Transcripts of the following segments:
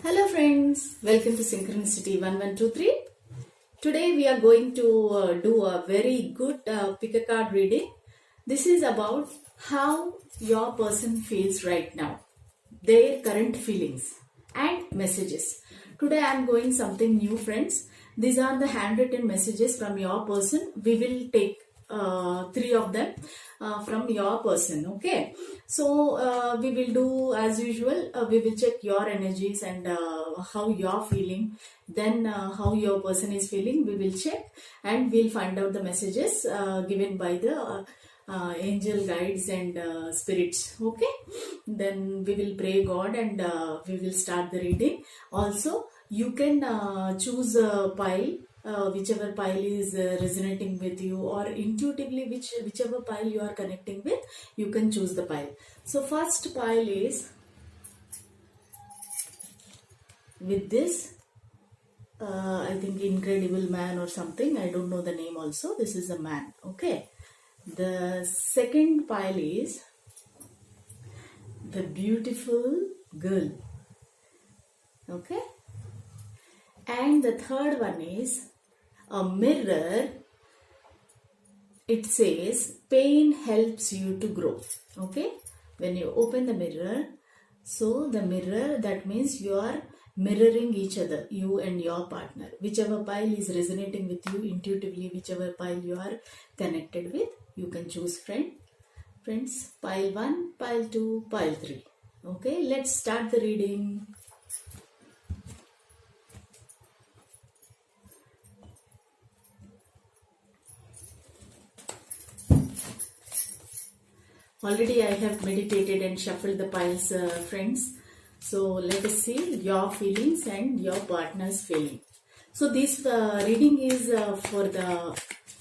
Hello friends, welcome to Synchronicity 1123. Today we are going to do a very good pick a card reading. This is about how your person feels right now, their current feelings and messages. Today I am going something new friends. These are the handwritten messages from your person. We will take three of them from your person. Okay, so we will do as usual. We will check your energies and how you're feeling, then how your person is feeling. We will check and we'll find out the messages given by the angel guides and spirits. Okay, then we will pray God and we will start the reading. Also you can choose a pile, whichever pile is resonating with you, or intuitively whichever pile you are connecting with, you can choose the pile. So first pile is with this I think incredible man or something, I don't know the name. Also this is a man. Okay, the second pile is the beautiful girl. Okay, and the third one is a mirror. It says pain helps you to grow. Okay, when you open the mirror, so the mirror, that means you are mirroring each other, you and your partner. Whichever pile is resonating with you intuitively, whichever pile you are connected with, you can choose friends. Pile 1, pile 2, pile 3. Okay, let's start the reading. Already I have meditated and shuffled the piles, friends. So let us see your feelings and your partner's feeling. So this reading is for the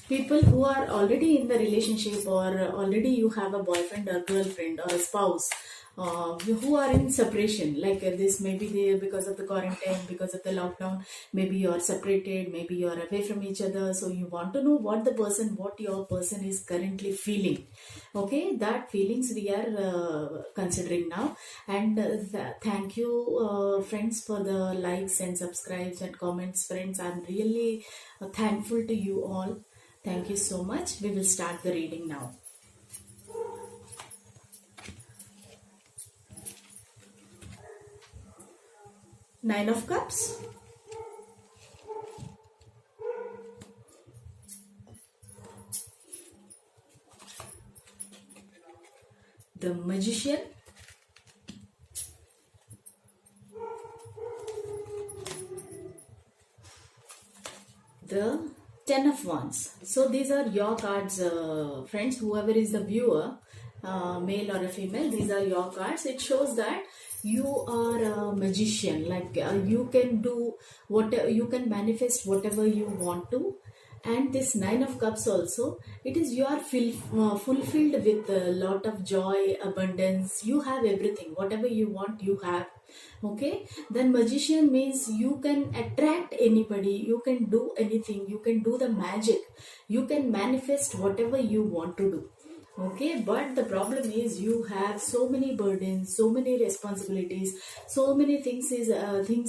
people who are already in the relationship, or already you have a boyfriend or girlfriend or a spouse who are in separation. Like this, maybe they, because of the quarantine, because of the lockdown, maybe you are separated, maybe you are away from each other. So you want to know what your person is currently feeling. Okay, that feelings we are considering now. And thank you friends for the likes and subscribes and comments. Friends, I'm really thankful to you all. Thank you so much. We will start the reading now. Nine of Cups, the Magician, the Ten of Wands. So these are your cards, friends. Whoever is the viewer, male or a female, these are your cards. It shows that you are a magician. Like you can do whatever, you can manifest whatever you want to. And this Nine of Cups also, it is you are fulfilled with a lot of joy, abundance. You have everything, whatever you want, you have. Okay, then Magician means you can attract anybody, you can do anything, you can do the magic, you can manifest whatever you want to do. Okay, but the problem is you have so many burdens, so many responsibilities, so many things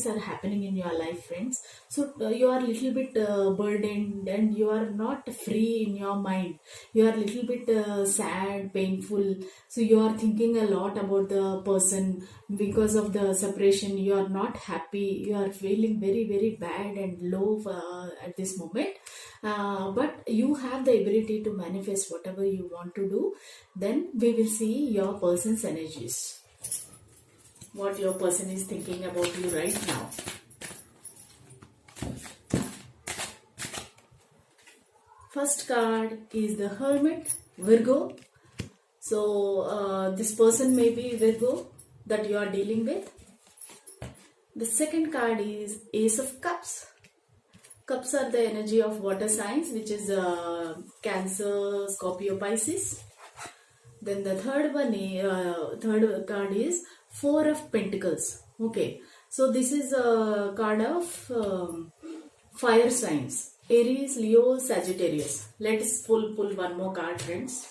are happening in your life, friends. So you are a little bit burdened and you are not free in your mind. You are a little bit sad, painful. So you are thinking a lot about the person. Because of the separation, you are not happy, you are feeling very very bad and low at this moment. But you have the ability to manifest whatever you want to do. Then we will see your person's energies, what your person is thinking about you right now. First card is the Hermit, Virgo. So this person may be Virgo that you are dealing with. The second card is Ace of Cups. Cups are the energy of water signs, which is Cancer, Scorpio, Pisces. Then the third card is Four of Pentacles. Okay, so this is a card of fire signs: Aries, Leo, Sagittarius. Let's pull one more card, friends.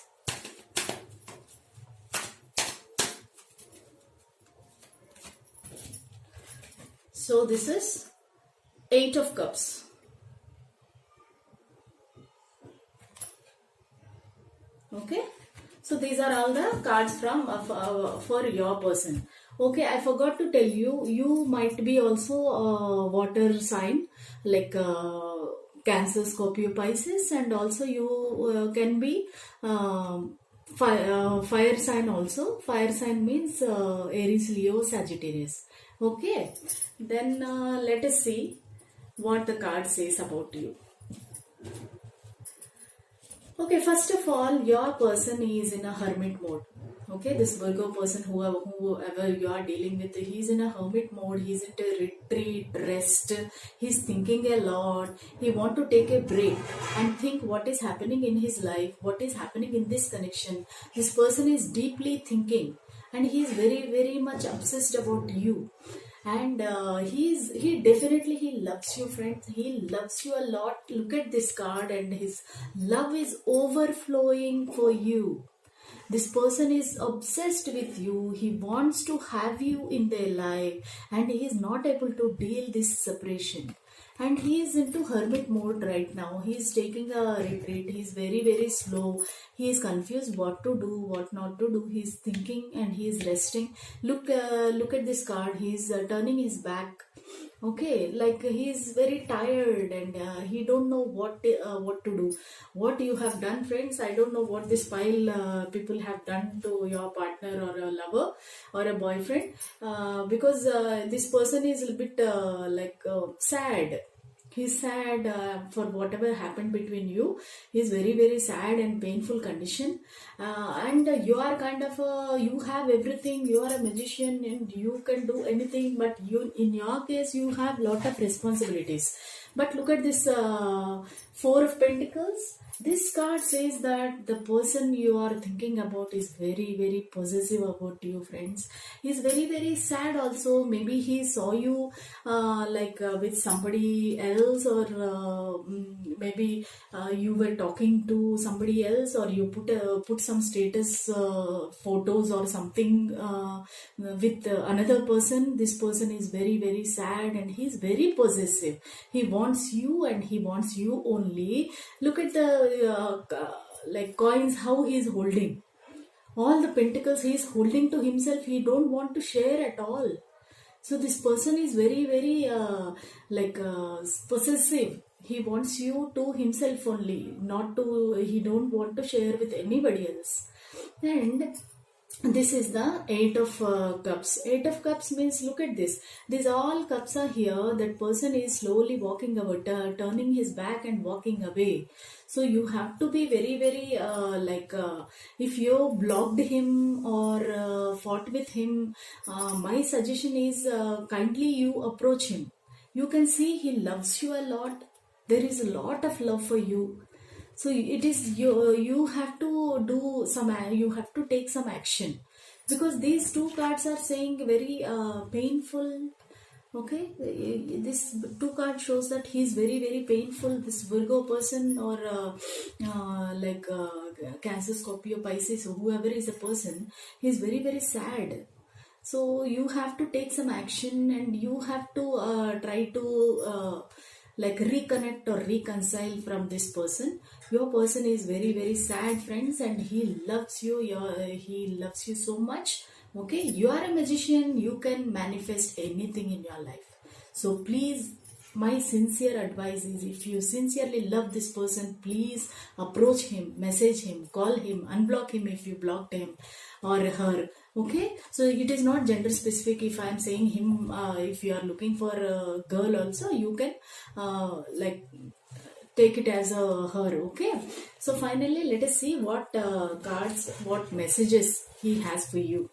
So this is 8 of Cups. Okay, so these are all the cards from for your person. Okay, I forgot to tell you, you might be also a water sign, like Cancer, Scorpio, Pisces, and also you can be fire sign also. Fire sign means Aries, Leo, Sagittarius. Okay, then let us see what the card says about you. Okay, first of all, your person is in a hermit mode. Okay, this Virgo person, whoever you are dealing with, he's in a hermit mode. He's into retreat, rest. He's thinking a lot. He want to take a break and think what is happening in his life, what is happening in this connection. This person is deeply thinking, and he is very, very much obsessed about you. And he definitely he loves you, friends. He loves you a lot. Look at this card, and his love is overflowing for you. This person is obsessed with you. He wants to have you in their life, and he is not able to deal this separation. And he is into hermit mode right now. He is taking a retreat. He is very, very slow. He is confused what to do, what not to do. He is thinking and he is resting. Look at this card. He is turning his back. Okay, like he is very tired, and he don't know what to do. What you have done, friends, I don't know what this pile people have done to your partner or a lover or a boyfriend, because this person is a bit sad. He's sad for whatever happened between you. He's very, very sad and painful condition. And you are kind of you have everything. You are a magician and you can do anything. But you, in your case, you have lot of responsibilities. But look at this Four of Pentacles. This card says that the person you are thinking about is very, very possessive about you, friends. He's very, very sad also. Maybe he saw you with somebody else, or maybe you were talking to somebody else, or you put some status photos or something with another person. This person is very, very sad, and he's very possessive. He wants you, and he wants you only. Look at the coins, how he is holding all the pentacles. He is holding to himself. He don't want to share at all. So this person is very, very possessive. He wants you to himself only, not to, he don't want to share with anybody else. And this is the Eight of Cups. Eight of Cups means, look at this. These all cups are here. That person is slowly walking away, turning his back and walking away. So you have to be very, very if you blocked him or fought with him, my suggestion is kindly you approach him. You can see he loves you a lot. There is a lot of love for you. So it is you have to do some, you have to take some action, because these two cards are saying very painful. Okay, this two card shows that he is very, very painful. This Virgo person, or Cancer, Scorpio, Pisces, or whoever is the person, he is very, very sad. So you have to take some action, and you have to try to reconnect or reconcile from this person. Your person is very, very sad, friends, and he loves you. He loves you so much. Okay, you are a magician. You can manifest anything in your life. So please, my sincere advice is, if you sincerely love this person, please approach him, message him, call him, unblock him if you blocked him or her. Okay, so it is not gender specific. If I am saying him, if you are looking for a girl also, you can take it as a her. Okay, so finally let us see what cards, what messages he has for you.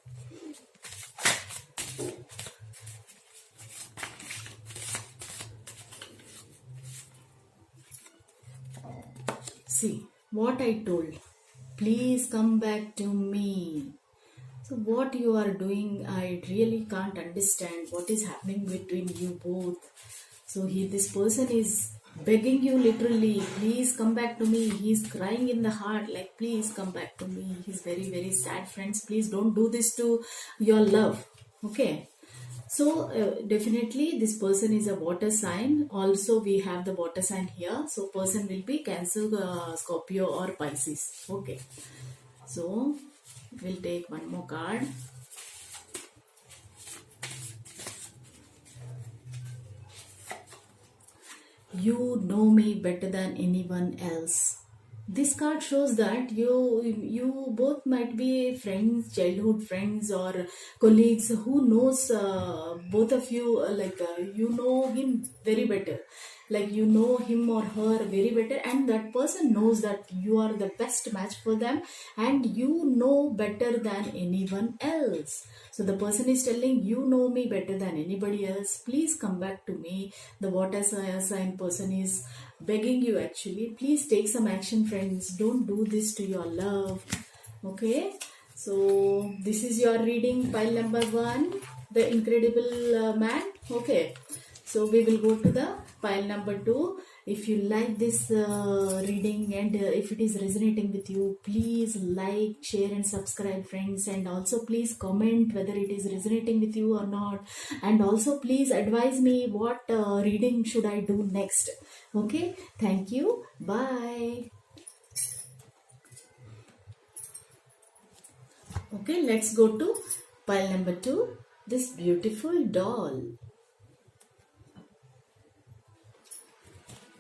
See what I told. Please come back to me. So what you are doing, I really can't understand what is happening between you both. So this person is begging you literally, please come back to me. He's crying in the heart, like, please come back to me. He's very, very sad, friends. Please don't do this to your love. Okay. So definitely this person is a water sign. Also we have the water sign here. So person will be Cancer, Scorpio or Pisces. Okay. So we'll take one more card. You know me better than anyone else. This card shows that you both might be friends, childhood friends or colleagues who knows both of you, you know him very better, like you know him or her very better, and that person knows that you are the best match for them, and you know better than anyone else. So the person is telling, you know me better than anybody else, please come back to me. The water sign person is begging you, actually, please take some action, friends. Don't do this to your love. Okay, so this is your reading, pile number 1, the incredible man. Okay, so we will go to the pile number 2. If you like this reading, and if it is resonating with you, please like, share and subscribe, friends. And also please comment whether it is resonating with you or not. And also please advise me what reading should I do next. Okay, thank you. Bye. Okay, let's go to pile number 2. This beautiful doll.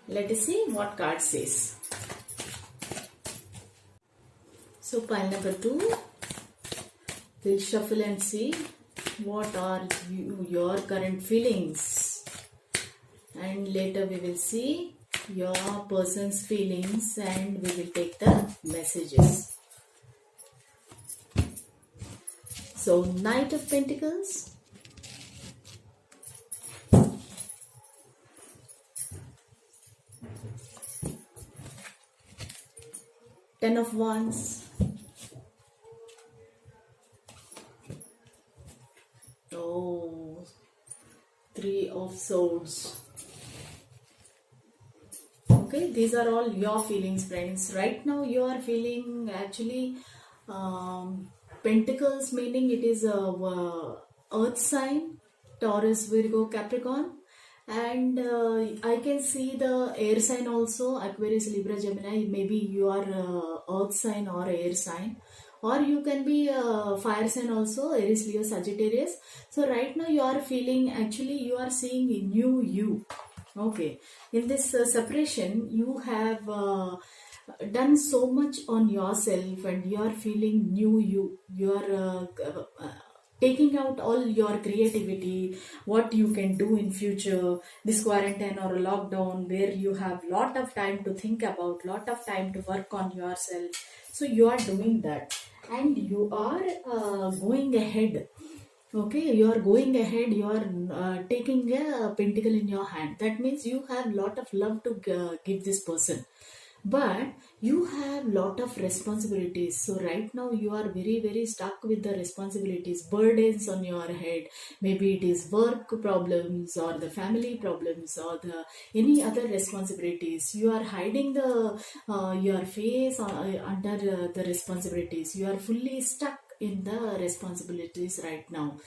Let us see what card says. So pile number 2, we'll shuffle and see what are your current feelings. And later we will see your person's feelings and we will take the messages. So Knight of Pentacles, Ten of Wands, oh, Three of Swords. Okay, these are all your feelings, friends. Right now you are feeling actually Pentacles, meaning it is a earth sign, Taurus, Virgo, Capricorn. And I can see the air sign also, Aquarius, Libra, Gemini. Maybe you are earth sign or air sign, or you can be fire sign also, Aries, Leo, Sagittarius. So right now you are feeling, actually you are seeing a new you. Okay, in this separation you have done so much on yourself and you are feeling new you are taking out all your creativity, what you can do in future, this quarantine or lockdown where you have lot of time to think about, lot of time to work on yourself. So you are doing that and you are going ahead. Okay, you are going ahead, you are taking a pentacle in your hand. That means you have lot of love to give this person, but you have lot of responsibilities. So right now you are very stuck with the responsibilities, burdens on your head. Maybe it is work problems or the family problems or the any other responsibilities. You are hiding the your face under the responsibilities. You are fully stuck in the responsibilities right now,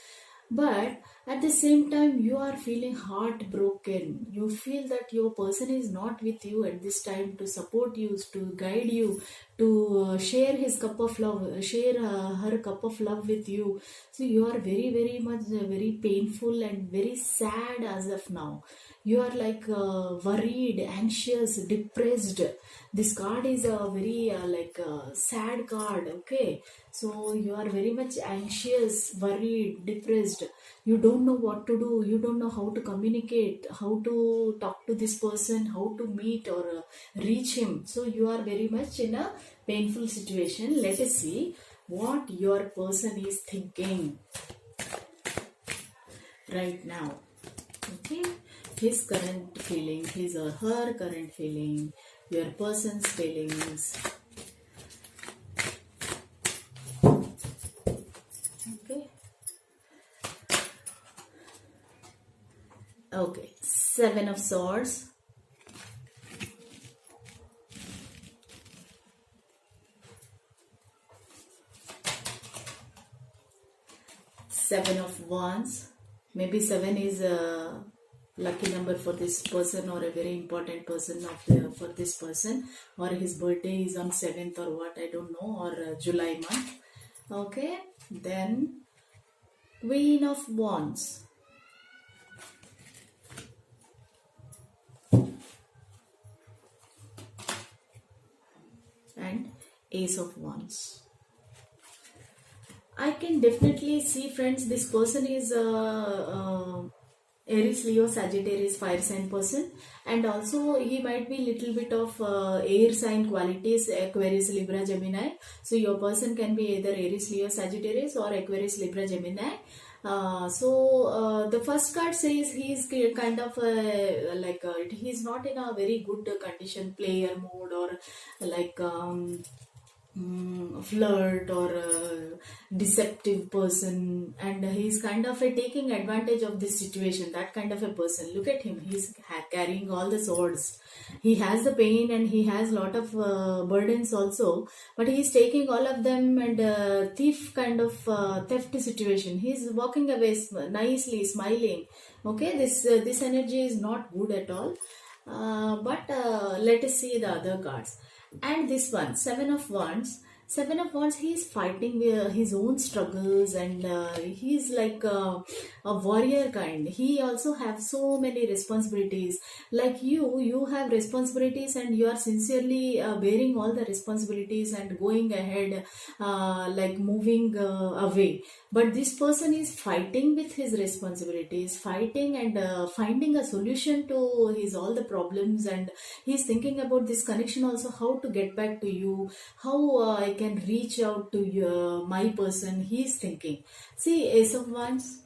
but at the same time you are feeling heartbroken. You feel that your person is not with you at this time to support you, to guide you, to share his cup of love, share her cup of love with you. So you are very much very painful and very sad as of now. You are like worried, anxious, depressed. This card is a very sad card. Okay, so you are very much anxious, worried, depressed. You don't know what to do, you don't know how to communicate, how to talk to this person, how to meet or reach him. So you are very much in a painful situation. Let us see what your person is thinking right now. Okay, his current feeling, his or her current feeling, your person's feelings. Okay. Okay, Seven of Swords, Seven of Wands, Maybe 7 is a lucky number for this person, or a very important person for this person, or his birthday is on 7th or what, I don't know, or July month. Okay, then Queen of Wands. And Ace of Wands. I can definitely see, friends, this person is Aries, Leo, Sagittarius, fire sign person, and also he might be little bit of air sign qualities, Aquarius, Libra, Gemini. So your person can be either Aries, Leo, Sagittarius, or Aquarius, Libra, Gemini. The first card says he's kind of he's not in a very good condition, player mode, or like flirt, or a deceptive person, and he's kind of taking advantage of this situation, that kind of a person. Look at him, he's carrying all the swords. He has the pain and he has lot of burdens also, but he's taking all of them, and thief kind of theft situation. He's walking away nicely smiling. Okay, this energy is not good at all. But let us see the other cards. And this one, Seven of Wands. Seven of Wands, he is fighting with his own struggles, and he is like a warrior kind. He also have so many responsibilities. Like you have responsibilities, and you are sincerely bearing all the responsibilities and going ahead, like moving away. But this person is fighting with his responsibilities, fighting and finding a solution to his all the problems, and he's thinking about this connection also, how to get back to you, how I can reach out to my person. He's thinking. See, Ace of Wands.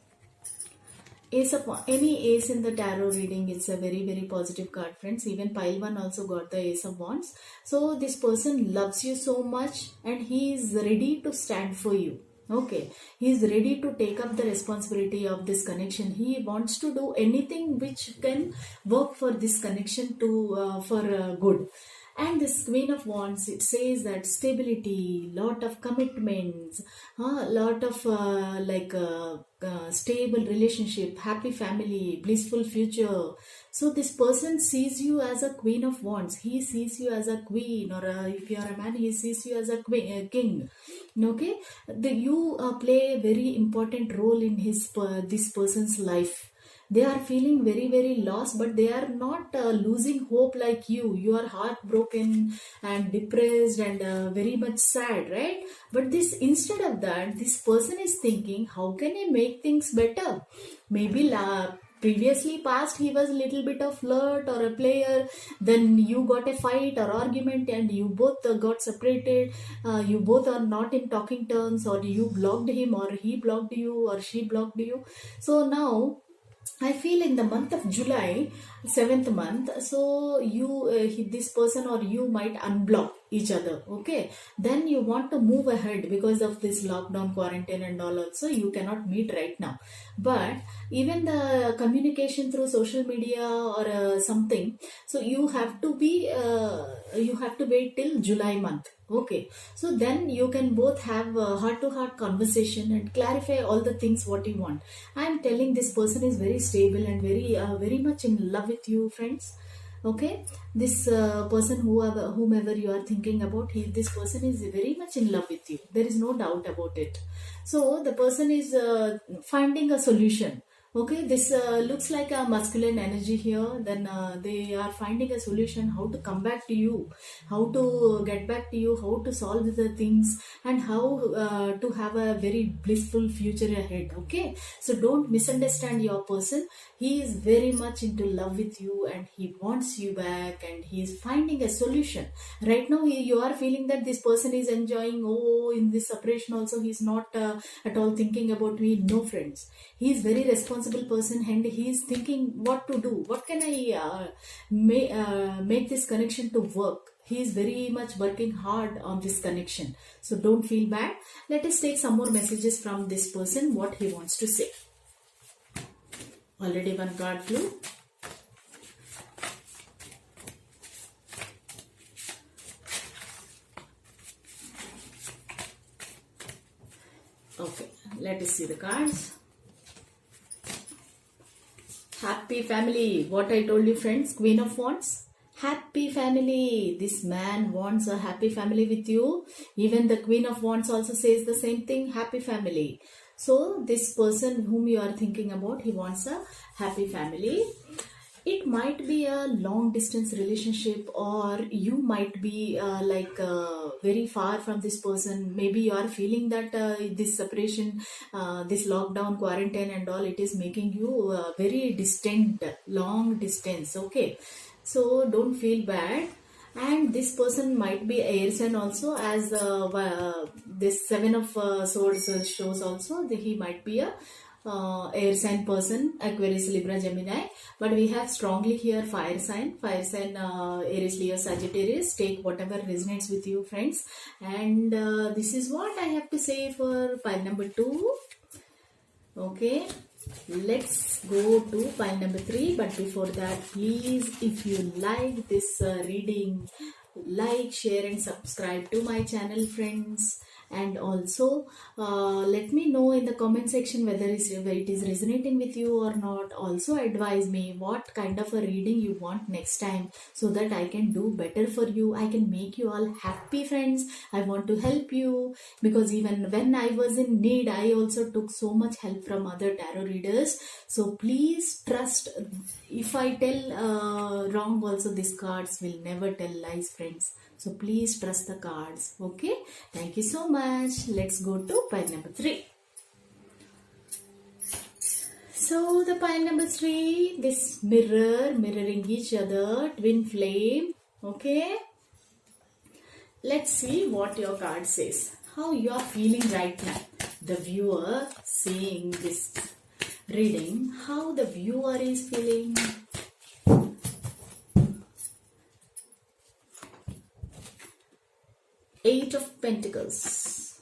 Any ace in the tarot reading, it's a very very positive card, friends. Even pile one also got the Ace of Wands. So this person loves you so much, and he is ready to stand for you. Okay, he is ready to take up the responsibility of this connection. He wants to do anything which can work for this connection to for good. And this Queen of Wands, it says that stability, lot of commitments, lot of stable relationship, happy family, blissful future. So this person sees you as a Queen of Wands. He sees you as a queen, or if you are a man, he sees you as a king. Okay, you play a very important role in this person's life. They are feeling very very lost, but they are not losing hope like you are heartbroken and depressed and very much sad, right? But this, instead of that, this person is thinking, how can I make things better? Maybe previously past he was a little bit of flirt or a player, then you got a fight or argument, and you both got separated. You both are not in talking terms, or you blocked him, or he blocked you, or she blocked you. So now I feel in the month of July, 7th month, so this person or you might unblock each other. Okay, then you want to move ahead because of this lockdown, quarantine and all. Also, you cannot meet right now, but even the communication through social media or something, so you have to wait till July month. Okay, so then you can both have a heart-to-heart conversation and clarify all the things what you want. I am telling this person is very stable and very much in love with you, friends. Okay, this person, whomever you are thinking about, this person is very much in love with you. There is no doubt about it. So the person is finding a solution. Okay, this looks like a masculine energy here. Then they are finding a solution, how to come back to you, how to get back to you, how to solve the things, and how to have a very blissful future ahead. Okay, so don't misunderstand your person. He is very much into love with you, and he wants you back, and he is finding a solution. Right now, you are feeling that this person is enjoying, oh, in this separation also, he is not at all thinking about me. No, friends. He is very responsible person, and he is thinking what to do. What can I make this connection to work? He is very much working hard on this connection. So don't feel bad. Let us take some more messages from this person, what he wants to say. Already one card flew. Okay, let us see the cards. Happy family. What I told you, friends, Queen of Wands. Happy family. This man wants a happy family with you. Even the Queen of Wands also says the same thing, happy family. So this person whom you are thinking about, he wants a happy family. It might be a long distance relationship, or you might be very far from this person. Maybe you are feeling that this separation, this lockdown, quarantine and all, it is making you very distant, long distance. Okay, so don't feel bad. And this person might be air sign also, as this seven of swords shows also that he might be a air sign person, Aquarius, Libra, Gemini. But we have strongly here fire sign, Aries, Leo, Sagittarius. Take whatever resonates with you, friends. And this is what I have to say for pile number 2. Okay, let's go to pile number 3. But before that, please, if you like this reading, like, share and subscribe to my channel, friends. And also let me know in the comment section whether it is resonating with you or not. Also advise me what kind of a reading you want next time, so that I can do better for you. I can make you all happy, friends. I want to help you, because even when I was in need, I also took so much help from other tarot readers. So please trust. If I tell wrong also, these cards will never tell lies, friends. So please trust the cards. Okay, thank you so much. Let's go to pile number 3. So the pile number 3, this mirroring each other, twin flame. Okay, let's see what your card says, how you are feeling right now. The viewer seeing this reading, how the viewer is feeling. Eight of Pentacles.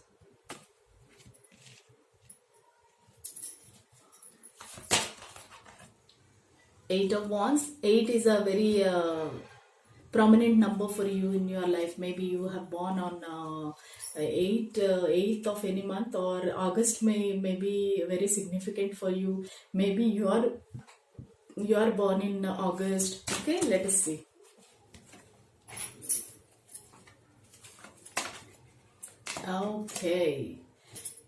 Eight of Wands. 8 is a very prominent number for you in your life. Maybe you have born on 8th of any month, or August may be very significant for you. Maybe you are born in August. Okay, let us see. Okay,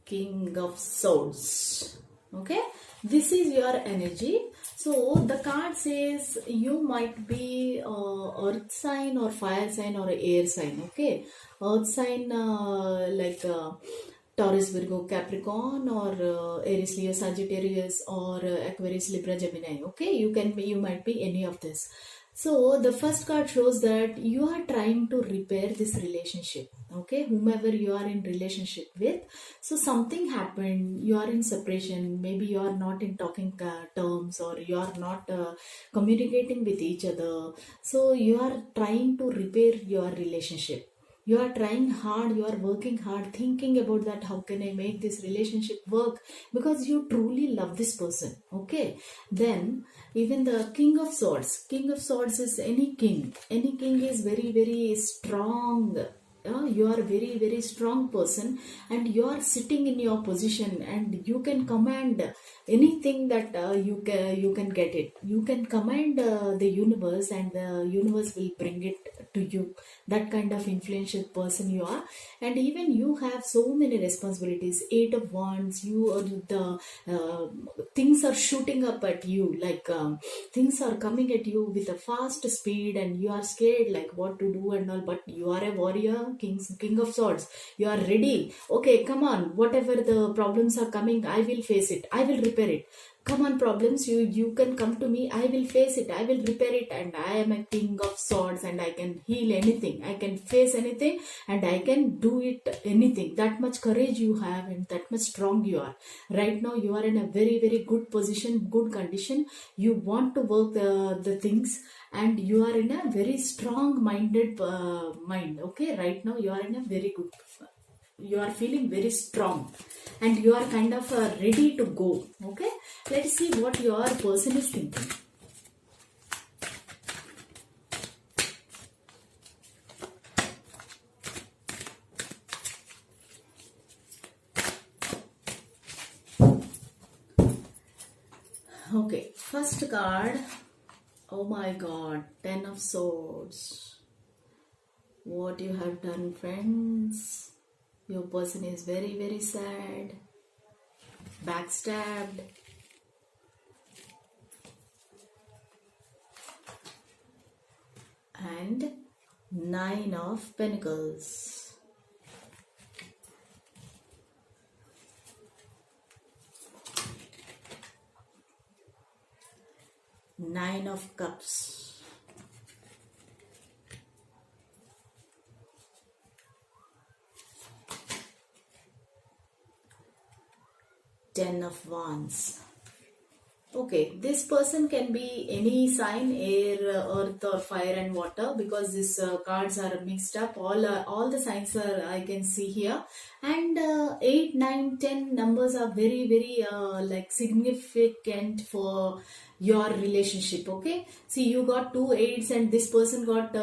King of Swords. Okay, this is your energy. So the card says you might be earth sign or fire sign or air sign. Okay, earth sign Taurus, Virgo, Capricorn, or Aries, Leo, Sagittarius, or Aquarius, Libra, Gemini. Okay, you might be any of this. So the first card shows that you are trying to repair this relationship. Okay, whomever you are in relationship with. So something happened, you are in separation, maybe you are not in talking terms, or you are not communicating with each other. So you are trying to repair your relationship. You are trying hard, you are working hard, thinking about that, how can I make this relationship work, because you truly love this person. Okay, then even the King of Swords is any king is very, very strong. You are very, very strong person, and you are sitting in your position, and you can command anything that you can get it. You can command the universe, and the universe will bring it to you. That kind of influential person you are. And even you have so many responsibilities. 8 of Wands, you are things are shooting up at you, like things are coming at you with a fast speed, and you are scared like what to do and all. But you are a warrior, king of Swords. You are ready. Okay, come on, whatever the problems are coming, I will face it, I will repair it. Come on, problems, you can come to me, I will face it, I will repair it. And I am a King of Swords, and I can heal anything, I can face anything, and I can do it anything. That much courage you have, and that much strong you are. Right now you are in a very, very good position, good condition. You want to work the things, and you are in a very strong minded mind. Okay, right now you are in a very good, you are feeling very strong, and you are kind of ready to go. Okay, let's see what your person is thinking. Okay, First card. Oh my god, 10 of swords. What you have done, friends? Your person is very, very sad, backstabbed. And 9 of Pentacles. Nine of Cups. Ten of Wands. Okay, this person can be any sign, air, earth or fire and water, because these cards are mixed up. All the signs are, I can see here. And 8, 9, 10 numbers are very, very like significant for your relationship. Okay, see, you got 2 8s and this person got 2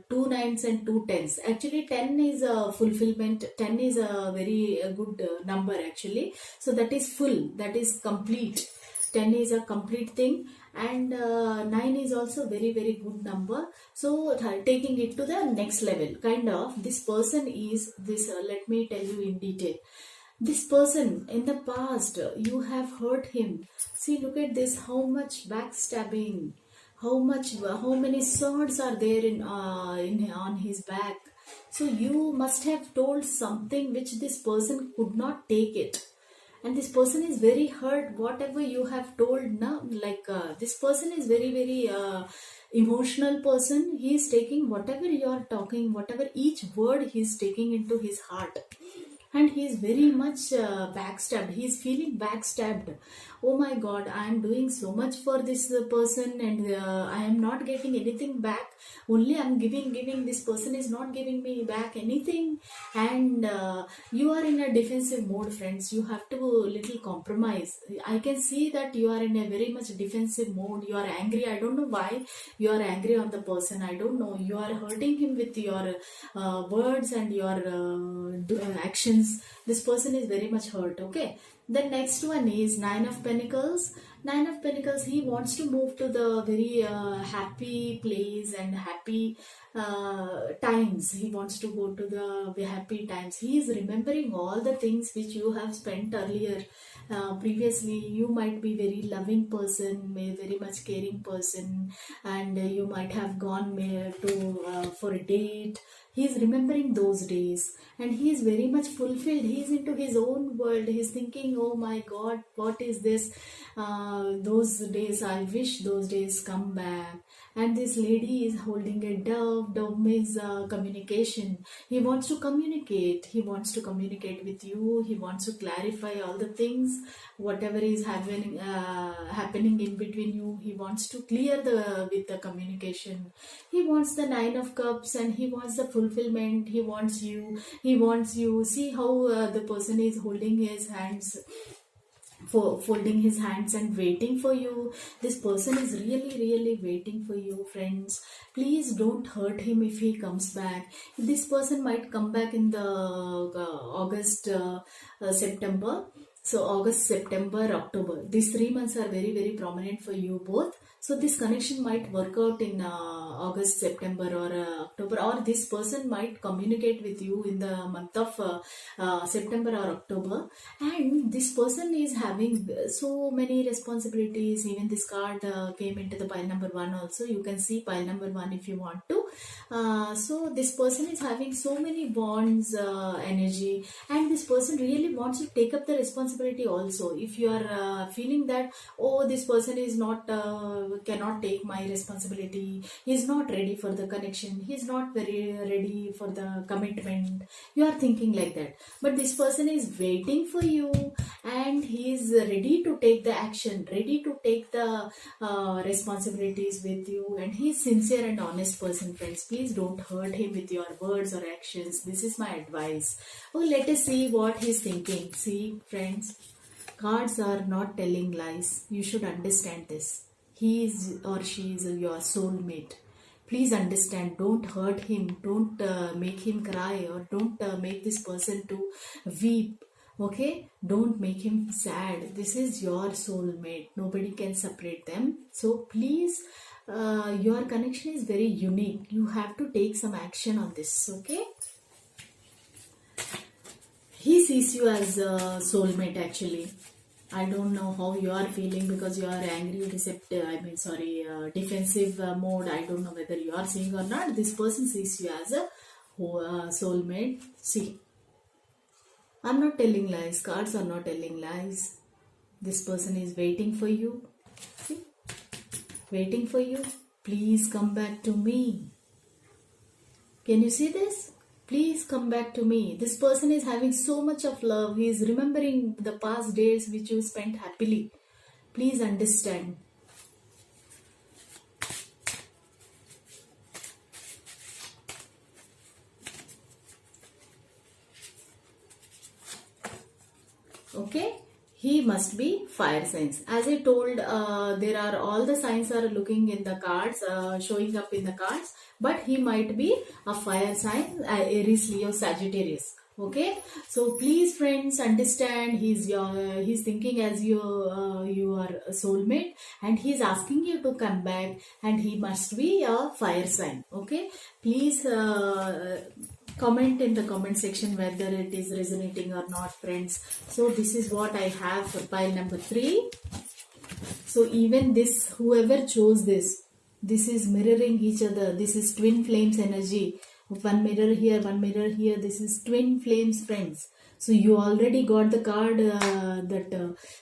9s and 2 10s. Actually 10 is a fulfillment. 10 is a very good number actually. So that is full, that is complete. 10 is a complete thing, and 9 is also very, very good number. So taking it to the next level, kind of, this person is this, let me tell you in detail. This person in the past, you have hurt him. See, look at this, how much backstabbing, how many swords are there on his back. So you must have told something which this person could not take it, and this person is very hurt whatever you have told now. Like this person is very, very emotional person. He is taking whatever you are talking, whatever each word he is taking into his heart, and he is very much backstabbed. He is feeling backstabbed. Oh my god, I am doing so much for this person, and I am not getting anything back. Only I am giving, this person is not giving me back anything. And you are in a defensive mode, friends. You have to little compromise. I can see that you are in a very much defensive mode. You are angry. I don't know why you are angry on the person. I don't know. You are hurting him with your words and your actions. This person is very much hurt. Okay, the next one is 9 of Pentacles. 9 of Pentacles, he wants to move to the very happy place and happy times. He wants to go to the happy times. He is remembering all the things which you have spent earlier. Previously, you might be very loving person, very much caring person, and you might have gone for a date. He is remembering those days, and he is very much fulfilled. He is into his own world. He is thinking, oh my god, what is this? Those days, I wish those days come back. And this lady is holding a dove. Dove means communication. He wants to communicate. He wants to communicate with you. He wants to clarify all the things, whatever is happening in between you. He wants to clear with the communication. He wants the 9 of Cups, and he wants the fulfillment. He wants you. He wants you. See how the person is holding his hands, folding his hands and waiting for you. This person is really, really waiting for you, friends. Please don't hurt him if he comes back. This person might come back in the August, September. So August, September, October, these 3 months are very, very prominent for you both. So this connection might work out in August, September or October, or this person might communicate with you in the month of September or October. And this person is having so many responsibilities. Even this card came into the pile number 1 also. You can see pile number 1 if you want to. So this person is having so many bonds, energy, and this person really wants to take up the responsibility also. If you are feeling that, oh, this person is not cannot take my responsibility, he is not ready for the connection, he is not very ready for the commitment, you are thinking like that. But this person is waiting for you, and he is ready to take the action, ready to take the responsibilities with you, and he is sincere and honest person, friends. Please don't hurt him with your words or actions. This is my advice. Oh, let us see what he is thinking. See, friends, cards are not telling lies. You should understand this. He is or she is your soulmate. Please understand. Don't hurt him. Don't make him cry, or don't make this person to weep. Okay, don't make him sad. This is your soulmate. Nobody can separate them. So please, your connection is very unique. You have to take some action on this. Okay, he sees you as a soulmate actually. I don't know how you are feeling because you are angry, deceptive, defensive mode. I don't know whether you are seeing or not. This person sees you as a soulmate. See, I'm not telling lies. Cards are not telling lies. This person is waiting for you. See, waiting for you. Please come back to me. Can you see this? Please come back to me. This person is having so much of love. He is remembering the past days which you spent happily. Please understand. Okay, he must be fire signs. As I told, there are all the signs are looking in the cards, showing up in the cards, but he might be a fire sign, Aries, Leo, Sagittarius. Okay, so please friends understand, he's thinking as you are a soulmate, and he's asking you to come back, and he must be a fire sign. Okay, please comment in the comment section whether it is resonating or not, friends. So this is what I have for pile number 3. So even this, whoever chose this is mirroring each other. This is twin flames energy. One mirror here, one mirror here. This is twin flames, friends. So you already got the card,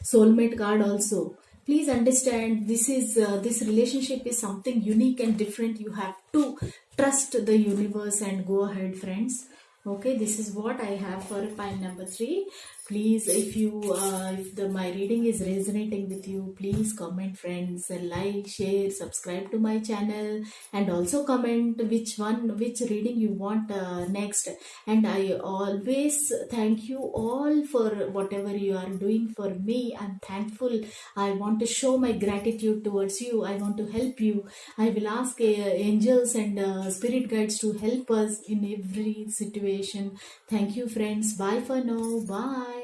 soulmate card also. Please understand, this relationship is something unique and different. You have to trust the universe and go ahead, friends. Okay, this is what I have for pile number 3. Please, if my reading is resonating with you, please comment, friends, and like, share, subscribe to my channel, and also comment which reading you want next. And I always thank you all for whatever you are doing for me. I'm thankful. I want to show my gratitude towards you. I want to help you. I will ask angels and spirit guides to help us in every situation. Thank you, friends. Bye for now. Bye.